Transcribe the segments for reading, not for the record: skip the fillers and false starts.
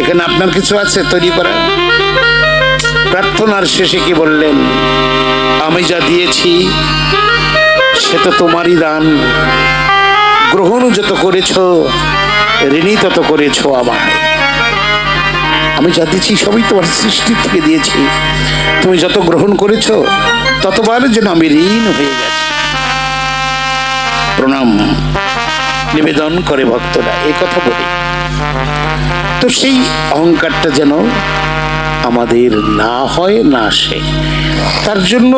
এখানে আপনার কিছু আছে তৈরি করা? প্রার্থনার শেষে কি বললেন? আমি যা দিয়েছি সে তো তোমারই দান, গ্রহণ যত করেছ ঋণী তত করেছ আমায়। আমি যা দিচ্ছি সবই তোমার সৃষ্টি থেকে দিয়েছি, তুমি যত গ্রহণ করেছ ততবার যেন আমি ঋণ হয়ে গেছি। প্রণাম নিবেদন করে ভক্তরা এই কথা বলে। তো সেই অহংকারটা যেন আমাদের না হয়, না আসে, তার জন্য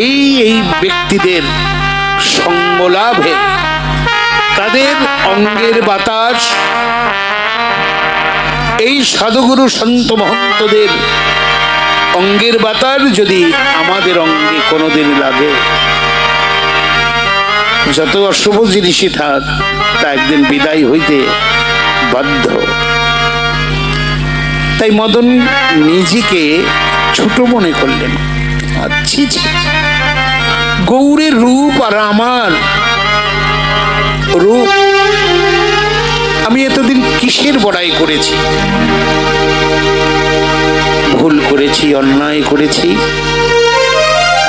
এই ব্যক্তিদের সঙ্গ লাভে, তাদের অঙ্গের বাতাস, এই সাধুগুরু সন্ত মহন্তদের অঙ্গের বাতাস যদি আমাদের অঙ্গে কোনোদিন লাগে, যত অশুভ জিনিসই থাক তা একদিন বিদায় হইতে বাধ্য। তাই মদন নিজেকে ছোট মনে করলেন। আচ্ছা, গৌরের রূপ আর আমার রূপ, আমি এতদিন কিসের বড়াই করেছি? ভুল করেছি, অন্যায় করেছি।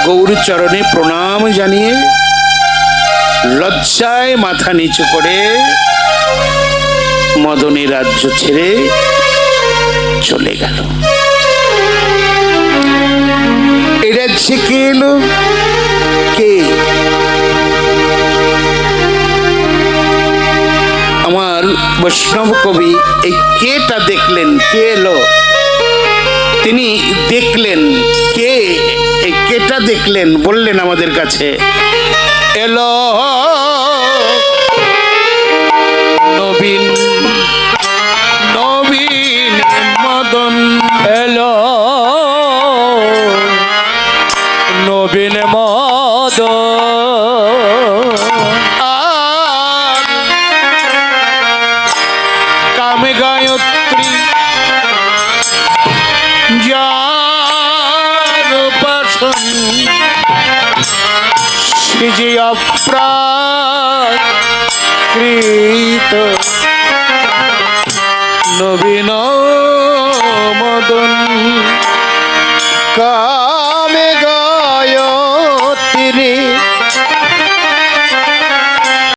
গৌর চরণে প্রণাম জানিয়ে লজ্জায় মাথা নিচু করে মদনের রাজ্য ছেড়ে চলে গেল। এ রাজ্যে কে এলো? কে? আমার বৈষ্ণব কবি এই কেটা দেখলেন, কে এলো তিনি দেখলেন, কে এই কেটা দেখলেন, বললেন আমাদের কাছে, এলো নবীন নবীন মদন, এলো নবীন মদন, আর কামে গায়ত্রী যার উপাসন, সে যে অপ্রাকৃত নবীন মদন।